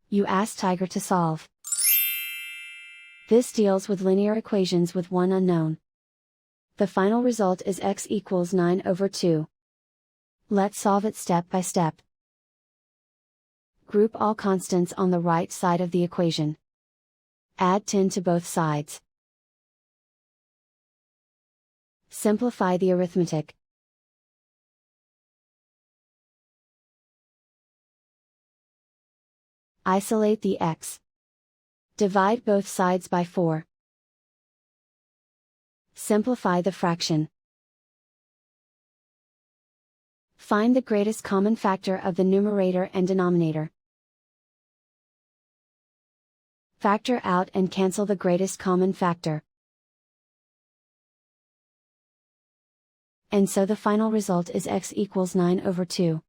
You ask Tiger to solve. This deals with linear equations with one unknown. The final result is x equals 9/2. Let's solve it step by step. Group all constants on the right side of the equation. Add 10 to both sides. Simplify the arithmetic. Isolate the x. Divide both sides by 4. Simplify the fraction. Find the greatest common factor of the numerator and denominator. Factor out and cancel the greatest common factor. And so the final result is x equals 9/2.